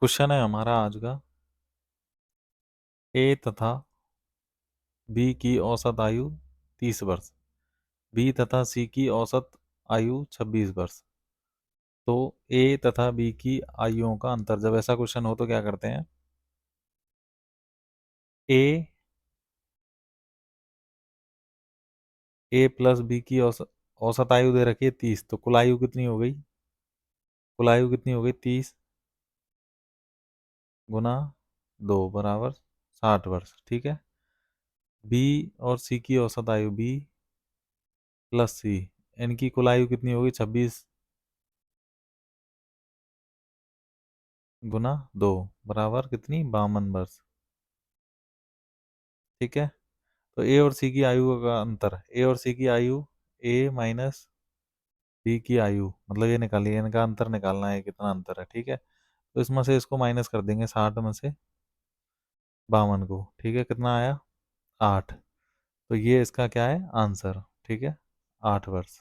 Question है हमारा आज का। ए तथा बी की औसत आयु 30 वर्ष, बी तथा सी की औसत आयु 26 वर्ष। तो ए तथा बी की आयुओं का अंतर, जब ऐसा क्वेश्चन हो तो क्या करते हैं? ए ए प्लस बी की औसत आयु दे रखी है 30, तो कुल आयु कितनी हो गई? कुल आयु कितनी हो गई? 30 गुना 2 बराबर 60 वर्ष। ठीक है। बी और सी की औसत आयु, बी प्लस सी, इनकी कुल आयु कितनी होगी? 26 गुना 2 बराबर कितनी? 52 वर्ष। ठीक है। तो ए और सी की आयु का अंतर, ए और सी की आयु, ए माइनस बी की आयु, मतलब ये निकालिए, इनका अंतर निकालना है कितना अंतर है। ठीक है। तो इसमें से इसको माइनस कर देंगे, 60 में से 52 को। ठीक है, कितना आया? 8। तो ये इसका क्या है? आंसर। ठीक है, 8 वर्ष।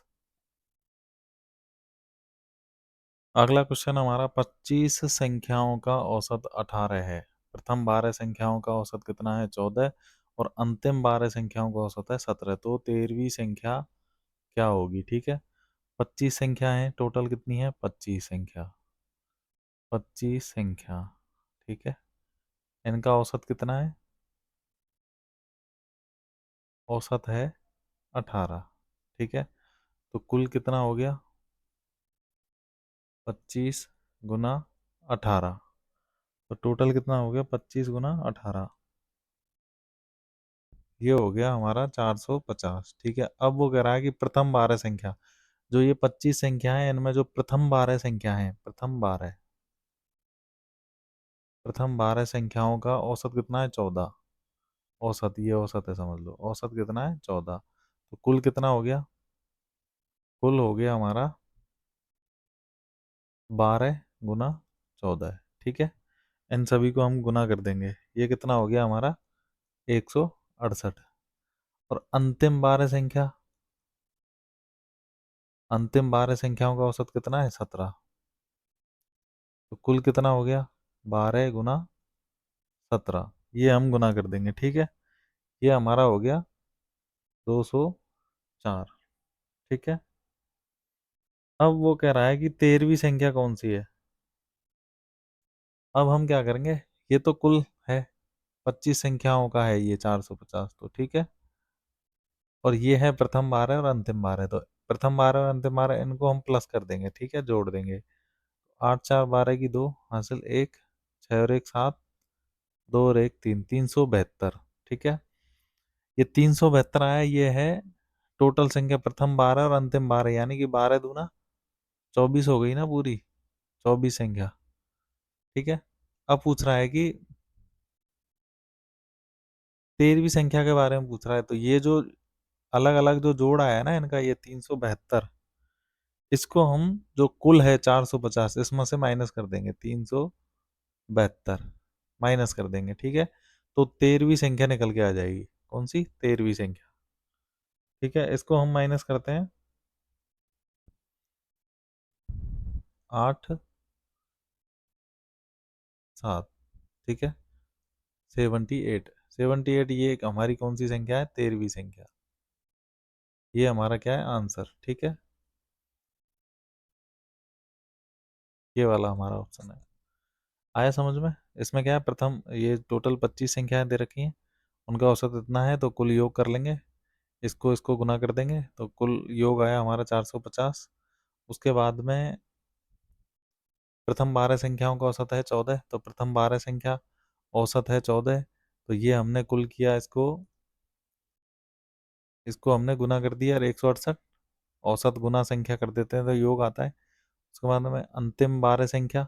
अगला क्वेश्चन हमारा, 25 संख्याओं का औसत 18 है। प्रथम 12 संख्याओं का औसत कितना है? 14। और अंतिम 12 संख्याओं का औसत है 17। तो 13वीं संख्या क्या होगी? ठीक है। 25 संख्या है, टोटल कितनी है? 25 संख्या, 25 संख्या। ठीक है। इनका औसत कितना है? औसत है 18। ठीक है। तो कुल कितना हो गया? 25 गुना 18। तो टोटल कितना हो गया? 25 गुना 18, ये हो गया हमारा 450। ठीक है। अब वो कह रहा है कि प्रथम 12 संख्या, जो ये 25 संख्या है इनमें जो प्रथम 12 संख्या है, प्रथम 12 संख्याओं का औसत कितना है? 14। औसत, ये औसत है समझ लो। औसत कितना है? 14। तो कुल कितना हो गया? कुल हो गया हमारा 12 गुना 14। ठीक है। इन सभी को हम गुना कर देंगे, ये कितना हो गया हमारा? 168। और अंतिम 12 संख्या, अंतिम 12 संख्याओं का औसत कितना है? 17। तो कुल कितना हो गया? 12 गुना 17, ये हम गुना कर देंगे। ठीक है। ये हमारा हो गया 204। ठीक है। अब वो कह रहा है कि 13वीं संख्या कौन सी है। अब हम क्या करेंगे, ये तो कुल है 25 संख्याओं का है ये 450, तो ठीक है। और ये है प्रथम 12 और अंतिम 12, तो प्रथम 12 और अंतिम 12 इनको हम प्लस कर देंगे। ठीक है, जोड़ देंगे। 8 4 12 की 2 हासिल 1, 6 और 1 7, 2 और 1 3, 372। ठीक है। ये 372 आया, ये है टोटल संख्या प्रथम 12 और अंतिम 12, यानी कि 12 दूना 24 हो गई ना पूरी, 24 संख्या। ठीक है। अब पूछ रहा है कि 13वीं संख्या के बारे में पूछ रहा है। तो ये जो अलग अलग जो जोड़ आया है ना इनका, ये 372, इसको हम, जो कुल है 450, इसमें से माइनस कर देंगे। 372 माइनस कर देंगे। ठीक है। तो 13वीं संख्या निकल के आ जाएगी। कौन सी? 13वीं संख्या। ठीक है, इसको हम माइनस करते हैं। 8 7। ठीक है। 78, 78, ये एक हमारी कौन सी संख्या है? 13वीं संख्या। ये हमारा क्या है? आंसर। ठीक है, ये वाला हमारा ऑप्शन है। आया समझ में? इसमें क्या है, प्रथम ये टोटल 25 संख्याएं दे रखी हैं, उनका औसत इतना है, तो कुल योग कर लेंगे, इसको इसको गुना कर देंगे, तो कुल योग आया हमारा 450। उसके बाद में प्रथम 12 संख्याओं का औसत है 14, तो प्रथम 12 संख्या औसत है 14, तो ये हमने कुल किया, इसको इसको हमने गुना कर दिया, और 168 औसत गुना संख्या कर देते हैं तो योग आता है। उसके बाद में अंतिम 12 संख्या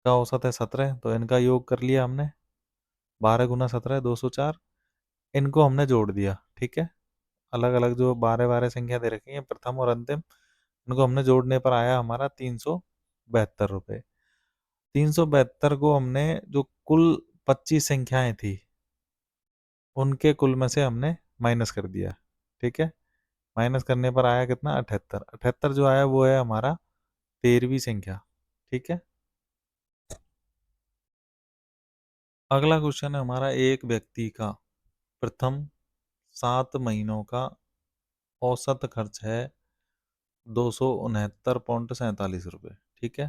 का औसत है 17, तो इनका योग कर लिया हमने, 12 गुना 17 204, इनको हमने जोड़ दिया। ठीक है। अलग अलग जो 12 12 संख्या दे रखी है प्रथम और अंतिम, उनको हमने जोड़ने पर आया हमारा 372 रुपये। 372 को हमने, जो कुल 25 संख्याएं थी उनके कुल में से हमने माइनस कर दिया। ठीक है। माइनस करने पर आया कितना? 78। 78 जो आया वो है हमारा 13वीं संख्या। ठीक है। अगला क्वेश्चन है हमारा, एक व्यक्ति का प्रथम 7 महीनों का औसत खर्च है 269.47 रुपये, ठीक है।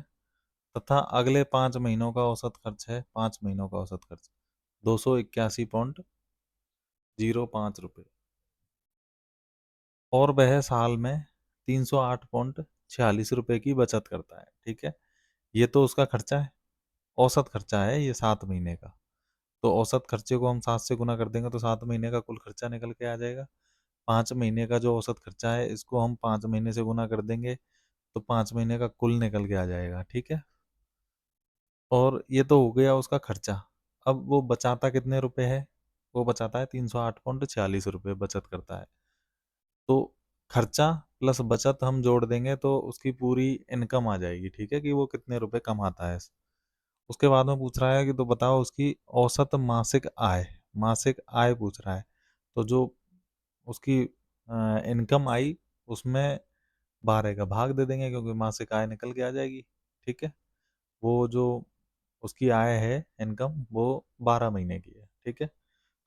तथा अगले 5 महीनों का औसत खर्च है, 5 महीनों का औसत खर्च 281.05 रुपये, और वह साल में 308.46 रुपये की बचत करता है, ठीक है। ये तो उसका खर्चा है, औसत खर्चा है ये 7 महीने का। तो औसत खर्चे को हम 7 से गुना कर देंगे तो 7 महीने का कुल खर्चा निकल के आ जाएगा। 5 महीने का जो औसत खर्चा है इसको हम 5 महीने से गुना कर देंगे तो 5 महीने का कुल निकल के आ जाएगा, ठीक है। और ये तो हो गया उसका खर्चा। अब वो बचाता कितने रुपए है? वो बचाता है 308.46 रुपये बचत करता है। तो खर्चा प्लस बचत हम जोड़ देंगे तो उसकी पूरी इनकम आ जाएगी, ठीक है, कि वो कितने रुपए कमाता है। उसके बाद में पूछ रहा है कि तो बताओ उसकी औसत मासिक आय, मासिक आय पूछ रहा है। तो जो उसकी इनकम आई उसमें 12 का भाग दे देंगे क्योंकि मासिक आय निकल के आ जाएगी, ठीक है। वो जो उसकी आय है इनकम वो 12 महीने की है, ठीक है।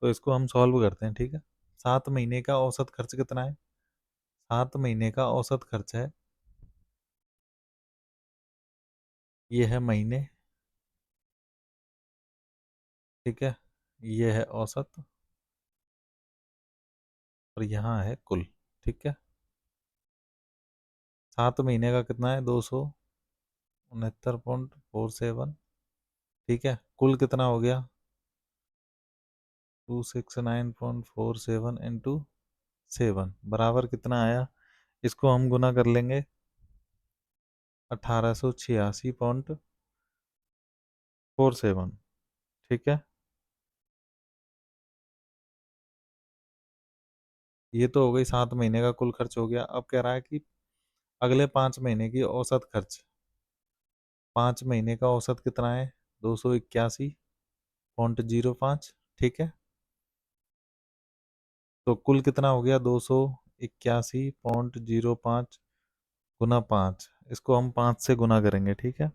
तो इसको हम सॉल्व करते हैं, ठीक है। 7 महीने का औसत खर्च कितना है? 7 महीने का औसत खर्च है, ये है महीने, ठीक है, ये है औसत, और यहाँ है कुल, ठीक है। 7 महीने का कितना है? 269.47, ठीक है। कुल कितना हो गया? 269.47 इंटू 7 बराबर कितना आया? इसको हम गुना कर लेंगे 1886.47, ठीक है। ये तो हो गई 7 महीने का कुल खर्च हो गया। अब कह रहा है कि अगले 5 महीने की औसत खर्च, 5 महीने का औसत कितना है? 281.05, ठीक है। तो कुल कितना हो गया? 281.05 गुना 5, इसको हम 5 से गुना करेंगे, ठीक है।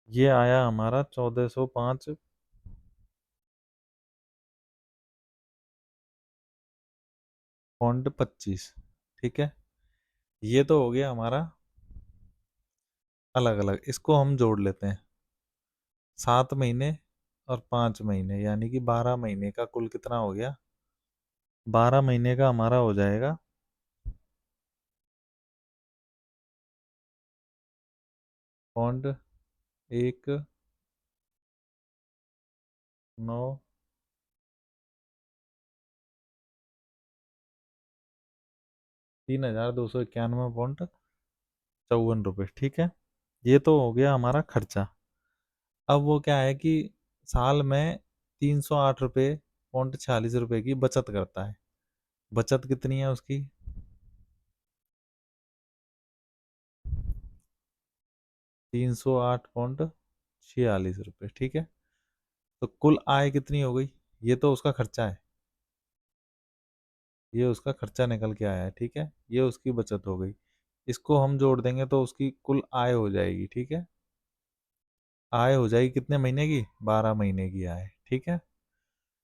ये आया हमारा 1405.25, ठीक है। ये तो हो गया हमारा अलग अलग, इसको हम जोड़ लेते हैं। 7 महीने और 5 महीने यानी कि 12 महीने का कुल कितना हो गया? 12 महीने का हमारा हो जाएगा पॉइंट 1, 9, 3,291.54 रुपये, ठीक है। ये तो हो गया हमारा खर्चा। अब वो क्या है कि साल में 308.46 रुपये की बचत करता है। बचत कितनी है उसकी? 308.46 रुपये, ठीक है। तो कुल आय कितनी हो गई? ये तो उसका खर्चा है, ये उसका खर्चा निकल के आया है, ठीक है। ये उसकी बचत हो गई, इसको हम जोड़ देंगे तो उसकी कुल आय हो जाएगी, ठीक है। आय हो जाएगी कितने महीने की? 12 महीने की आय, ठीक है।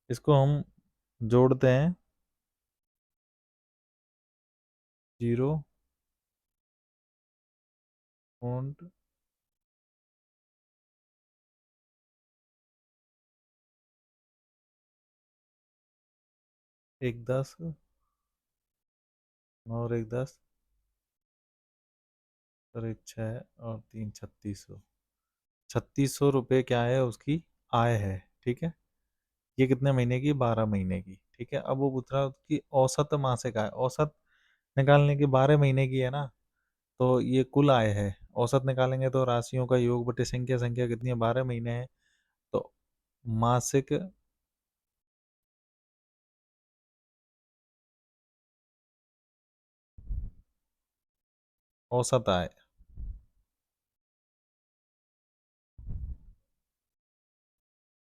इसको हम जोड़ते हैं, 0.110 और 110 और 1 6 और 3 3600, 3600 रुपये क्या है उसकी आय है, ठीक है। ये कितने महीने की? 12 महीने की, ठीक है। अब वो पूछ रहा है उसकी औसत मासिक आय। औसत निकालने की 12 महीने की है ना, तो ये कुल आय है। औसत निकालेंगे तो राशियों का योग बटे संख्या, संख्या कितनी है? 12 महीने है। तो मासिक औसत आय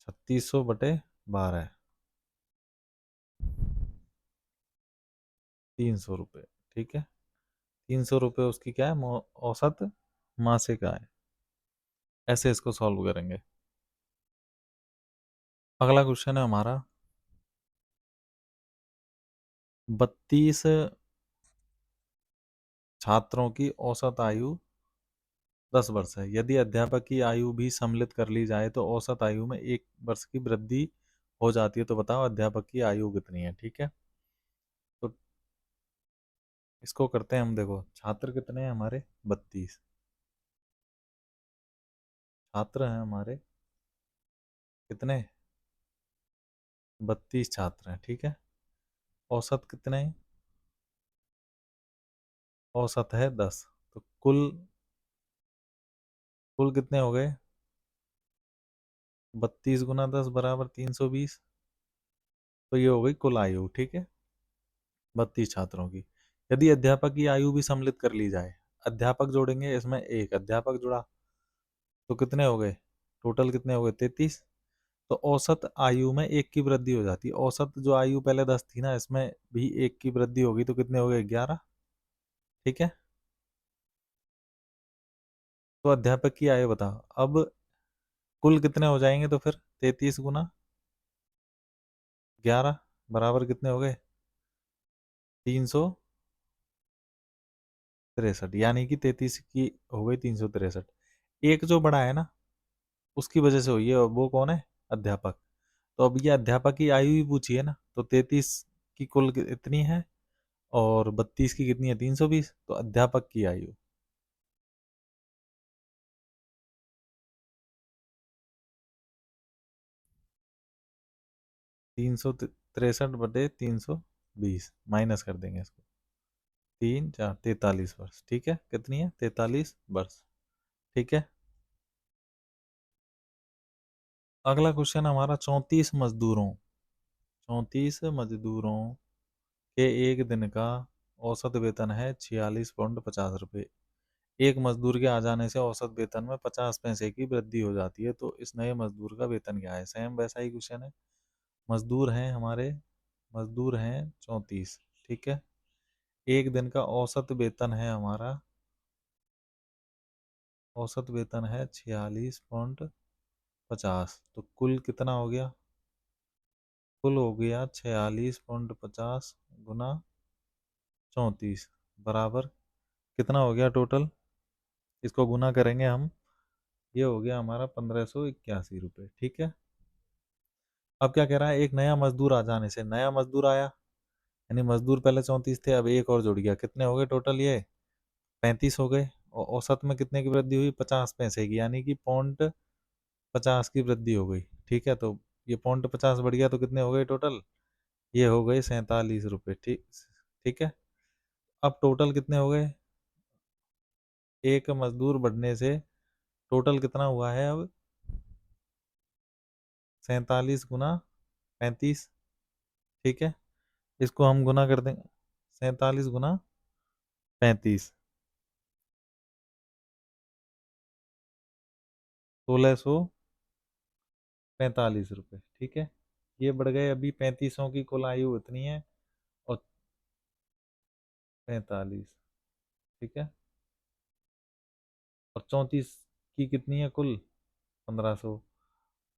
3600/12, 300 रुपये, ठीक है। 300 रुपये उसकी क्या है? औसत मासिक आय। ऐसे इसको सॉल्व करेंगे। अगला क्वेश्चन है हमारा, 32 छात्रों की औसत आयु 10 वर्ष है। यदि अध्यापक की आयु भी सम्मिलित कर ली जाए तो औसत आयु में 1 वर्ष की वृद्धि हो जाती है। तो बताओ अध्यापक की आयु कितनी है। ठीक है, तो इसको करते हैं हम। देखो छात्र कितने हैं हमारे, 32 छात्र हैं हमारे। कितने, 32 छात्र हैं। ठीक है, औसत कितने हैं? औसत है 10। तो कुल कुल कितने हो गए, 32 गुना 10 बराबर 320। तो ये हो गई कुल आयु। ठीक है, 32 छात्रों की। यदि अध्यापक की आयु भी सम्मिलित कर ली जाए, अध्यापक जोड़ेंगे, इसमें एक अध्यापक जुड़ा, तो कितने हो गए, टोटल कितने हो गए, 33। तो औसत आयु में 1 की वृद्धि हो जाती है। औसत जो आयु पहले 10 थी ना, इसमें भी 1 की वृद्धि होगी, तो कितने हो गए, 11। ठीक है, तो अध्यापक की आयु बताओ। अब कुल कितने हो जाएंगे, तो फिर 33 गुना 11 बराबर कितने हो गए, 363। यानी कि 33 की हो गई 363। एक जो बड़ा है ना, उसकी वजह से हुई है, और वो कौन है, अध्यापक। तो अब ये अध्यापक की आयु ही पूछी है ना, तो 33 की कुल इतनी है, और 32 की कितनी है, 320। तो अध्यापक की आयु 363/320 माइनस कर देंगे इसको, 3 4 43 वर्ष। ठीक है, कितनी है, 43 वर्ष। ठीक है, अगला क्वेश्चन हमारा, 34 मजदूरों के एक दिन का औसत वेतन है 46.50 रुपये। एक मजदूर के आ जाने से औसत वेतन में 50 पैसे की वृद्धि हो जाती है। तो इस नए मजदूर का वेतन क्या है। सेम वैसा ही क्वेश्चन है। मजदूर हैं हमारे, मजदूर हैं 34। ठीक है, एक दिन का औसत वेतन है हमारा, औसत वेतन है 46.50। तो कुल कितना हो गया, कुल हो गया 46.50 गुना 34 बराबर कितना हो गया टोटल। इसको गुना करेंगे हम, ये हो गया हमारा 1581 रुपये। ठीक है, अब क्या कह रहा है, एक नया मजदूर आ जाने से, नया मजदूर आया, यानी मजदूर पहले 34 थे, अब एक और जुड़ गया, कितने हो गए टोटल, ये 35 हो गए। और औसत में कितने की वृद्धि हुई, 50 पैसे की, यानी कि 50 की वृद्धि हो गई। ठीक है, तो ये 50 बढ़ गया, तो कितने हो गए टोटल, ये हो गए 47 रुपये। ठीक, ठीक है, अब टोटल कितने हो गए, एक मजदूर बढ़ने से टोटल कितना हुआ है अब, 47 गुना 35। ठीक है, इसको हम गुना कर देंगे, 47 गुना 35, 1645 रुपये। ठीक है, ये बढ़ गए, अभी 35 की कुल आयु इतनी है, और 45। ठीक है, और 34 की कितनी है कुल, 1500।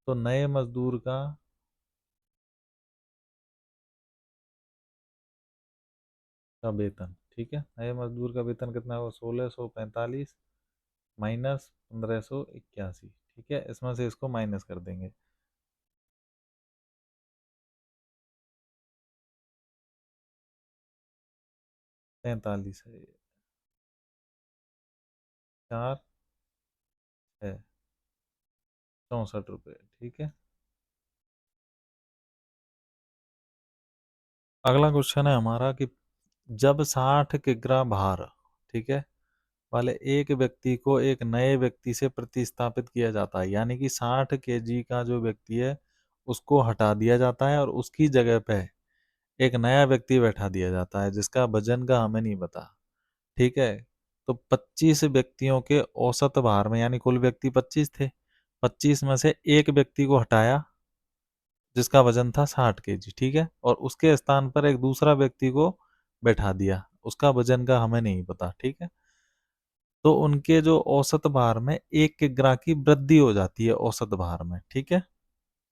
तो नए मजदूर का वेतन, ठीक है, नए मजदूर का वेतन कितना होगा, 1645 माइनस 1581। ठीक है, इसमें से इसको माइनस कर देंगे, 43 है, 4 है 64 रुपये। ठीक है, अगला क्वेश्चन है हमारा कि जब 60 किग्रा भार, ठीक है, वाले एक व्यक्ति को एक नए व्यक्ति से प्रतिस्थापित किया जाता है, यानी कि 60 केजी का जो व्यक्ति है उसको हटा दिया जाता है, और उसकी जगह पे एक नया व्यक्ति बैठा दिया जाता है जिसका वजन का हमें नहीं पता। ठीक है, तो 25 व्यक्तियों के औसत भार में, यानी कुल व्यक्ति 25 थे, 25 में से एक व्यक्ति को हटाया जिसका वजन था 60 केजी। ठीक है, और उसके स्थान पर एक दूसरा व्यक्ति को बैठा दिया, उसका वजन का हमें नहीं पता। ठीक है, तो उनके जो औसत भार में 1 किग्रा की वृद्धि हो जाती है औसत भार में, ठीक है।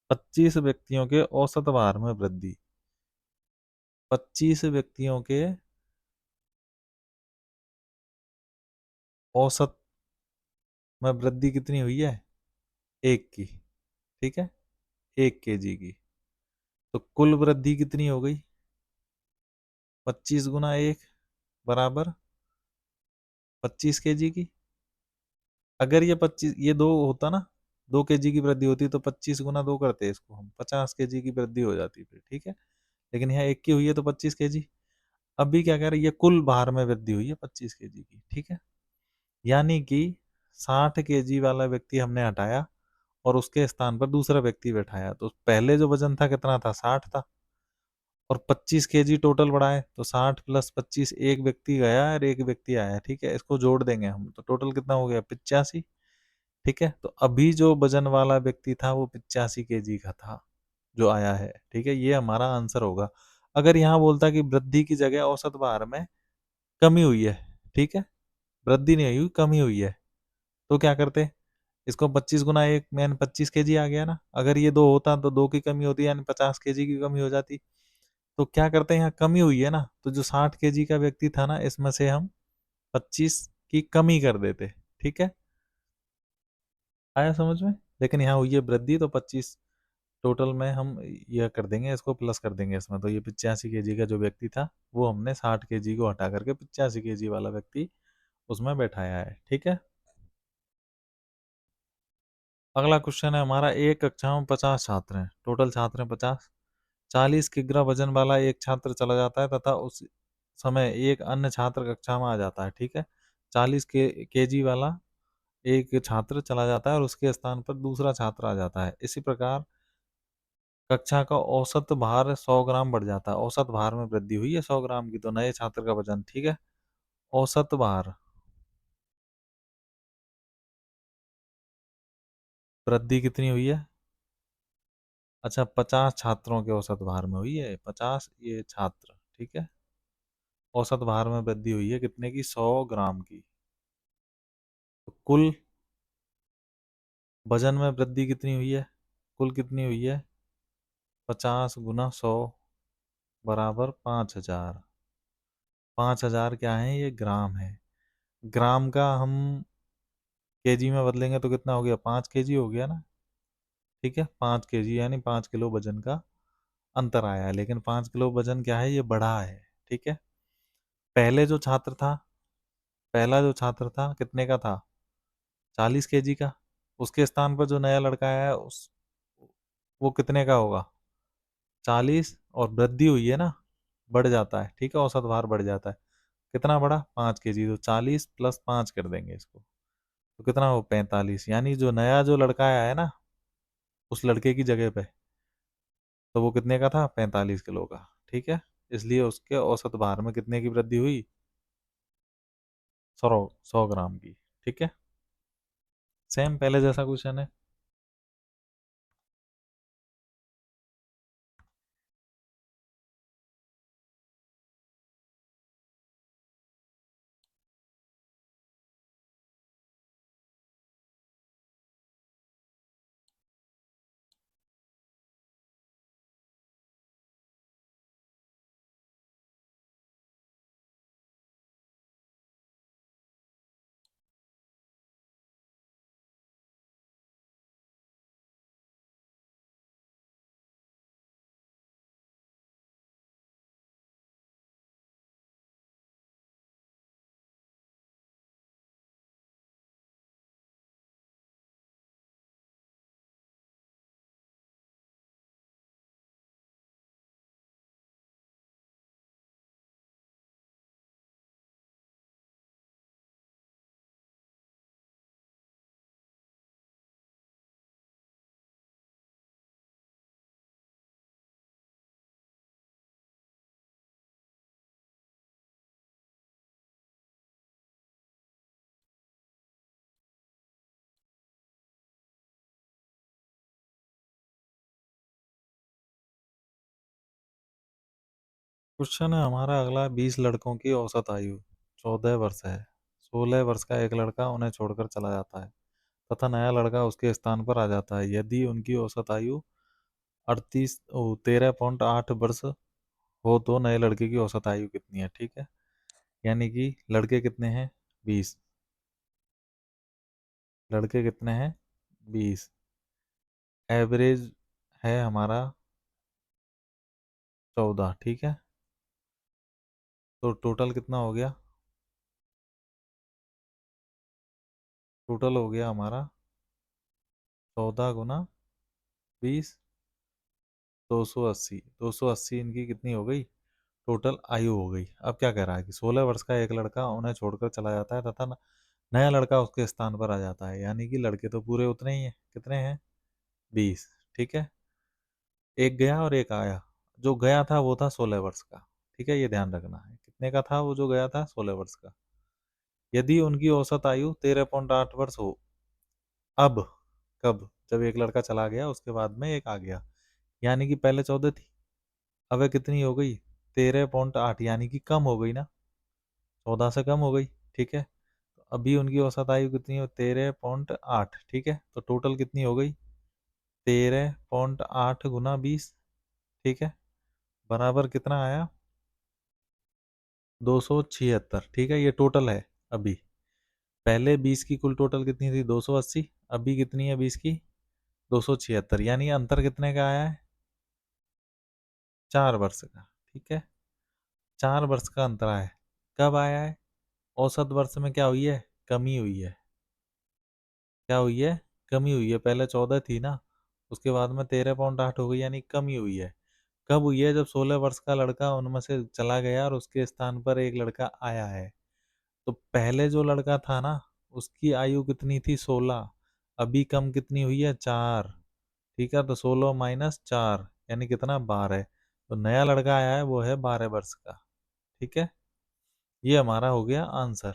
25 व्यक्तियों के औसत भार में वृद्धि, 25 व्यक्तियों के औसत में वृद्धि कितनी हुई है? 1 की, ठीक है, 1 केजी की। तो कुल वृद्धि कितनी हो गई? 25 × 1 बराबर 25 केजी की। अगर ये 25, ये दो होता ना, 2 केजी की वृद्धि होती तो 25 × 2 करते, इसको हम 50 केजी की वृद्धि हो जाती फिर, ठीक है। लेकिन यहाँ 1 की हुई है तो 25 केजी। अभी क्या कह रहे हैं, ये कुल भार में वृद्धि हुई है 25 केजी की, ठीक है। यानी कि 60 केजी वाला व्यक्ति हमने हटाया और उसके स्थान पर दूसरा व्यक्ति बैठाया, तो पहले जो वजन था कितना था? 60 था। और 25 केजी टोटल बढ़ाए तो 60 + 25, एक व्यक्ति गया और एक व्यक्ति आया, ठीक है। इसको जोड़ देंगे हम तो टोटल कितना हो गया? 85, ठीक है। तो अभी जो वजन वाला व्यक्ति था वो 85 केजी का था जो आया है, ठीक है। ये हमारा आंसर होगा। अगर यहाँ बोलता कि वृद्धि की जगह औसत भार में कमी हुई है, ठीक है, वृद्धि नहीं हुई, कमी हुई है, तो क्या करते? इसको 25 × 1 यानी 25 केजी आ गया ना। अगर ये दो होता तो 2 की कमी होती यानी 50 केजी की कमी हो जाती। तो क्या करते हैं, यहाँ कमी हुई है ना, तो जो 60 केजी का व्यक्ति था ना, इसमें से हम 25 की कमी कर देते, ठीक है। आया समझ में? लेकिन यहाँ हुई है वृद्धि तो 25 टोटल में हम यह कर देंगे, इसको प्लस कर देंगे इसमें। तो ये 85 केजी का जो व्यक्ति था वो हमने 60 केजी को हटा करके 85 केजी वाला व्यक्ति उसमें बैठाया है, ठीक है। अगला क्वेश्चन है हमारा, एक कक्षा में 50 छात्र हैं, टोटल छात्र हैं 50। 40 किग्रा वजन वाला एक छात्र चला जाता है तथा उस समय एक अन्य छात्र कक्षा में आ जाता है, ठीक है। 40 केजी वाला एक छात्र चला जाता है और उसके स्थान पर दूसरा छात्र आ जाता है। इसी प्रकार कक्षा का औसत भार 100 ग्राम बढ़ जाता है। औसत भार में वृद्धि हुई है 100 ग्राम की, तो नए छात्र का वजन, ठीक है। औसत भार वृद्धि कितनी हुई है? अच्छा, 50 छात्रों के औसत भार में हुई है, 50 ये छात्र, ठीक है। औसत भार में वृद्धि हुई है कितने की? 100 ग्राम की। तो कुल वजन में वृद्धि कितनी हुई है? कुल कितनी हुई है? 50 × 100 बराबर 5000। 5000 क्या है? ये ग्राम है। ग्राम का हम केजी में बदलेंगे तो कितना हो गया? 5 केजी हो गया ना, ठीक है। 5 केजी यानी 5 किलो वजन का अंतर आया है। लेकिन 5 किलो वजन क्या है? ये बढ़ा है, ठीक है। पहले जो छात्र था, पहला जो छात्र था कितने का था? 40 केजी का। उसके स्थान पर जो नया लड़का आया है उस वो कितने का होगा? 40। और वृद्धि हुई है ना, बढ़ जाता है, ठीक है, औसत भार बढ़ जाता है। कितना बढ़ा? 5 केजी। तो 40 + 5 कर देंगे इसको, तो कितना हो? 45। यानी जो नया जो लड़का आया है ना उस लड़के की जगह पे, तो वो कितने का था? 45 किलो का, ठीक है। इसलिए उसके औसत भार में कितने की वृद्धि हुई? 100 ग्राम की, ठीक है। सेम पहले जैसा क्वेश्चन है। क्वेश्चन है हमारा अगला, 20 लड़कों की औसत आयु 14 वर्ष है। 16 वर्ष का एक लड़का उन्हें छोड़कर चला जाता है तथा नया लड़का उसके स्थान पर आ जाता है। यदि उनकी औसत आयु 13.8 वर्ष हो तो नए लड़के की औसत आयु कितनी है? ठीक है, यानी कि लड़के कितने हैं? 20। लड़के कितने हैं? 20। एवरेज है हमारा 14। ठीक है, तो टोटल कितना हो गया? टोटल हो गया हमारा 14 × 20, 280। 280 इनकी कितनी हो गई? टोटल आयु हो गई। अब क्या कह रहा है कि 16 वर्ष का एक लड़का उन्हें छोड़कर चला जाता है तथा नया लड़का उसके स्थान पर आ जाता है, यानी कि लड़के तो पूरे उतने ही हैं। कितने हैं? 20। ठीक है, एक गया और एक आया। जो गया था वो था 16 वर्ष का। ठीक है, ये ध्यान रखना है। कितने का था वो जो गया था? 16 वर्ष का। यदि उनकी औसत आयु 13.8 वर्ष हो। अब कब? जब एक लड़का चला गया उसके बाद में एक आ गया, यानी कि पहले 14 थी, अब वह कितनी हो गई? 13.8, यानी कि कम हो गई ना, 14 से कम हो गई। ठीक है, तो अभी उनकी औसत आयु कितनी हो? 13.8। ठीक है, तो टोटल कितनी हो गई? 13.8 × 20। ठीक है, बराबर कितना आया? 276। ठीक है, ये टोटल है अभी। पहले 20 की कुल टोटल कितनी थी? 280। अभी कितनी है 20 की? 276, यानी अंतर कितने का आया है? 4 वर्ष का। ठीक है, 4 वर्ष का अंतर आया है। कब आया है? औसत वर्ष में क्या हुई है? कमी हुई है। क्या हुई है? कमी हुई है। पहले 14 थी ना, उसके बाद में 13.8 हो गई, यानी कमी हुई है। कब हुई है? जब 16 वर्ष का लड़का उनमें से चला गया और उसके स्थान पर एक लड़का आया है। तो पहले जो लड़का था ना, उसकी आयु कितनी थी? 16। अभी कम कितनी हुई है? 4। ठीक है, तो 16 - 4 यानी कितना? 12। तो नया लड़का आया है वो है 12 वर्ष का। ठीक है, ये हमारा हो गया आंसर,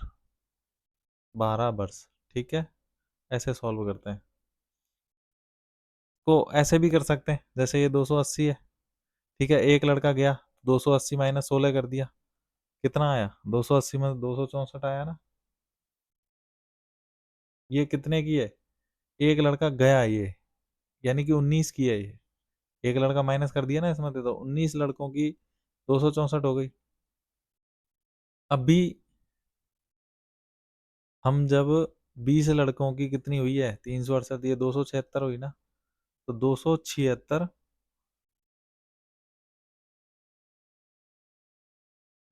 12 वर्ष। ठीक है, ऐसे सॉल्व करते हैं। तो ऐसे भी कर सकते हैं, जैसे ये 280 है। ठीक है, एक लड़का गया, 280 - 16 कर दिया, कितना आया? 280 में 264 आया ना। ये कितने की है? एक लड़का गया ये, यानी कि 19 की है ये। एक लड़का माइनस कर दिया ना इसमें, तो 19 लड़कों की 264 हो गई। अभी हम जब 20 लड़कों की कितनी हुई है? 368, ये 276 हुई ना। तो 276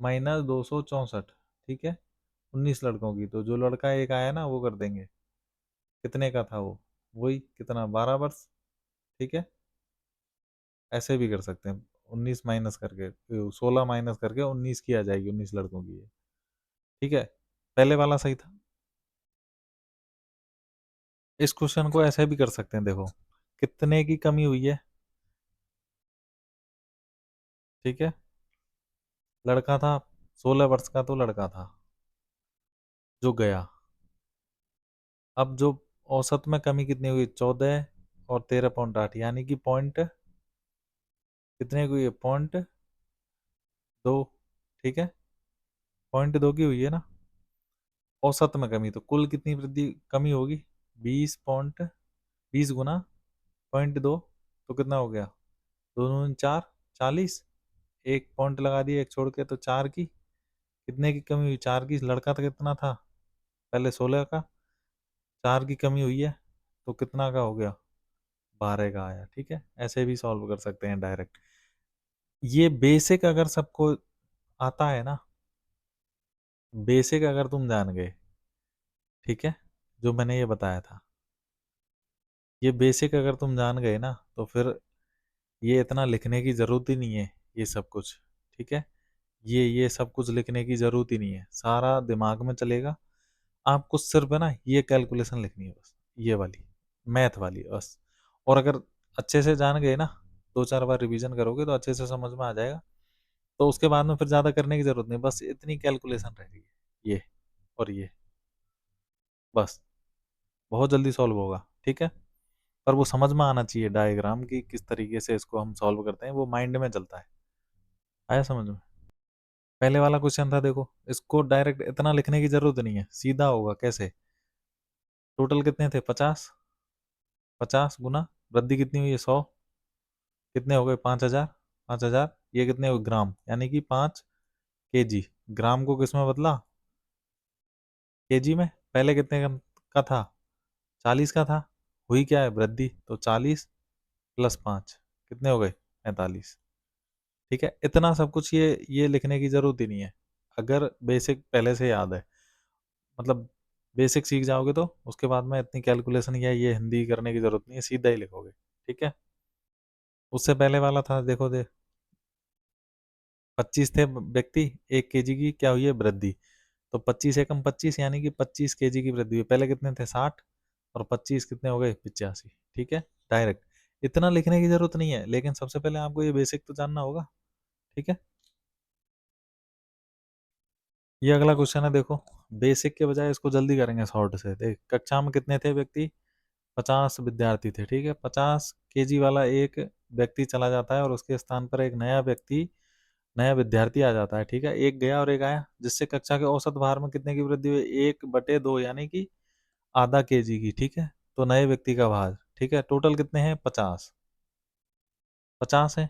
- 264। ठीक है, 19 लड़कों की, तो जो लड़का एक आया ना वो कर देंगे। कितने का था वो? वही कितना? 12 वर्ष। ठीक है, ऐसे भी कर सकते हैं। 19 माइनस करके 16 माइनस करके 19 की आ जाएगी, 19 लड़कों की है। ठीक है, पहले वाला सही था। इस क्वेश्चन को ऐसे भी कर सकते हैं, देखो कितने की कमी हुई है। ठीक है, लड़का था 16 वर्ष का, तो लड़का था जो गया। अब जो औसत में कमी कितनी हुई? 14 और 13.8, यानी कि पॉइंट कितने की हुई है? .2। ठीक है, .2 की हुई है ना औसत में कमी। तो कुल कितनी वृद्धि कमी होगी? 20 गुना 0.2, तो कितना हो गया? दोनों 4, 40। एक पॉइंट लगा दिया एक छोड़ के, तो 4 की कितने की कमी हुई? 4 की। लड़का तो कितना था पहले? 16 का। 4 की कमी हुई है, तो कितना का हो गया? 12 का आया। ठीक है, ऐसे भी सॉल्व कर सकते हैं डायरेक्ट। ये बेसिक अगर सबको आता है ना, बेसिक अगर तुम जान गए, ठीक है, जो मैंने ये बताया था, ये बेसिक अगर तुम जान गए ना, तो फिर ये इतना लिखने की जरूरत ही नहीं है ये सब कुछ। ठीक है, ये सब कुछ लिखने की जरूरत ही नहीं है, सारा दिमाग में चलेगा। आपको सिर्फ है ना ये कैलकुलेशन लिखनी है बस, ये वाली मैथ वाली बस। और अगर अच्छे से जान गए ना, 2 4 बार रिवीजन करोगे तो अच्छे से समझ में आ जाएगा। तो उसके बाद में फिर ज़्यादा करने की ज़रूरत नहीं, बस इतनी कैलकुलेशन रहेगी, ये और ये, बस बहुत जल्दी सॉल्व होगा। ठीक है, पर वो समझ में आना चाहिए डायग्राम की किस तरीके से इसको हम सॉल्व करते हैं, वो माइंड में चलता है। आया समझ में? पहले वाला क्वेश्चन था, देखो इसको डायरेक्ट इतना लिखने की जरूरत नहीं है, सीधा होगा। कैसे? टोटल कितने थे? 50। 50 गुना वृद्धि कितनी हुई है? 100। कितने हो गए? 5000। 5000 ये कितने हो? ग्राम, यानी कि 5 kg। ग्राम को किस में बदला? केजी में। पहले कितने का था? 40 का था। हुई क्या है? वृद्धि। तो 40 प्लस 5 कितने हो गए? 45। ठीक है, इतना सब कुछ ये लिखने की जरूरत ही नहीं है, अगर बेसिक पहले से याद है। मतलब बेसिक सीख जाओगे तो उसके बाद में इतनी कैलकुलेशन या ये हिंदी करने की जरूरत नहीं है, सीधा ही लिखोगे। ठीक है। उससे पहले वाला था, देखो दे 25 थे व्यक्ति, 1 kg की क्या हुई है? वृद्धि। तो 25 एकम 25 यानी कि 25 kg की वृद्धि हुई। पहले कितने थे? 60। और 25 कितने हो गए? 85। ठीक है। डायरेक्ट इतना लिखने की जरूरत नहीं है, लेकिन सबसे पहले आपको ये बेसिक तो जानना होगा। ठीक है। ये अगला क्वेश्चन है, देखो बेसिक के बजाय इसको जल्दी करेंगे शॉर्ट से। देख, कक्षा में कितने थे व्यक्ति? 50 विद्यार्थी थे। ठीक है। 50 kg वाला एक व्यक्ति चला जाता है और उसके स्थान पर एक नया विद्यार्थी आ जाता है। ठीक है। एक गया और एक आया, जिससे कक्षा के औसत भार में कितने की वृद्धि हुई? 1/2 यानी कि आधा kg की। ठीक है। तो नए व्यक्ति का भार, ठीक है, टोटल कितने हैं? 50। 50 है,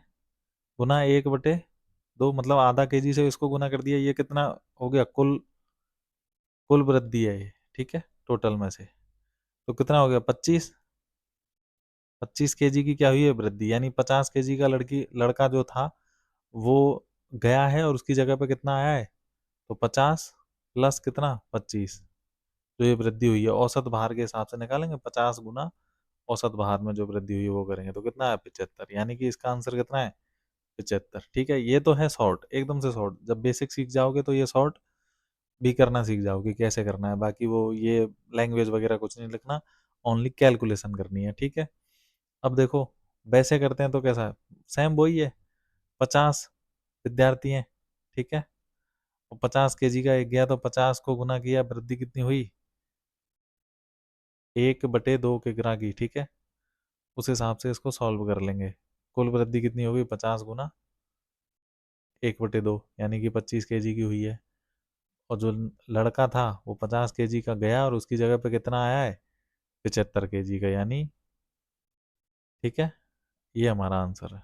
गुना 1/2, मतलब आधा kg से इसको गुना कर दिया। ये कितना हो गया? कुल कुल वृद्धि है ये। ठीक है। टोटल में से तो कितना हो गया? 25। 25 kg की क्या हुई है? वृद्धि, यानी 50 kg का लड़का जो था वो गया है और उसकी जगह पे कितना आया है? तो 50 प्लस कितना? 25। जो ये वृद्धि हुई है औसत भार के हिसाब से निकालेंगे, 50 गुना औसत भार में जो वृद्धि हुई है वो करेंगे, तो कितना है? 75। यानी कि इसका आंसर कितना है? 75। ठीक है। ये तो है शॉर्ट, एकदम से शॉर्ट। जब बेसिक सीख जाओगे तो ये शॉर्ट भी करना सीख जाओगे, कैसे करना है। बाकी वो ये लैंग्वेज वगैरह कुछ नहीं लिखना, ओनली कैलकुलेशन करनी है। ठीक है। अब देखो वैसे करते हैं तो कैसा है? सेम वही है। 50 विद्यार्थी हैं। ठीक है। और 50 kg का एक गया, तो 50 को गुना किया, वृद्धि कितनी हुई? 1/2 किग्रा की। ठीक है। उस हिसाब से इसको सॉल्व कर लेंगे। कुल वृद्धि कितनी होगी? 50 गुना 1/2, यानी कि 25 kg की हुई है। और जो लड़का था वो 50 kg का गया और उसकी जगह पे कितना आया है? 75 kg का, यानी। ठीक है। ये हमारा आंसर है।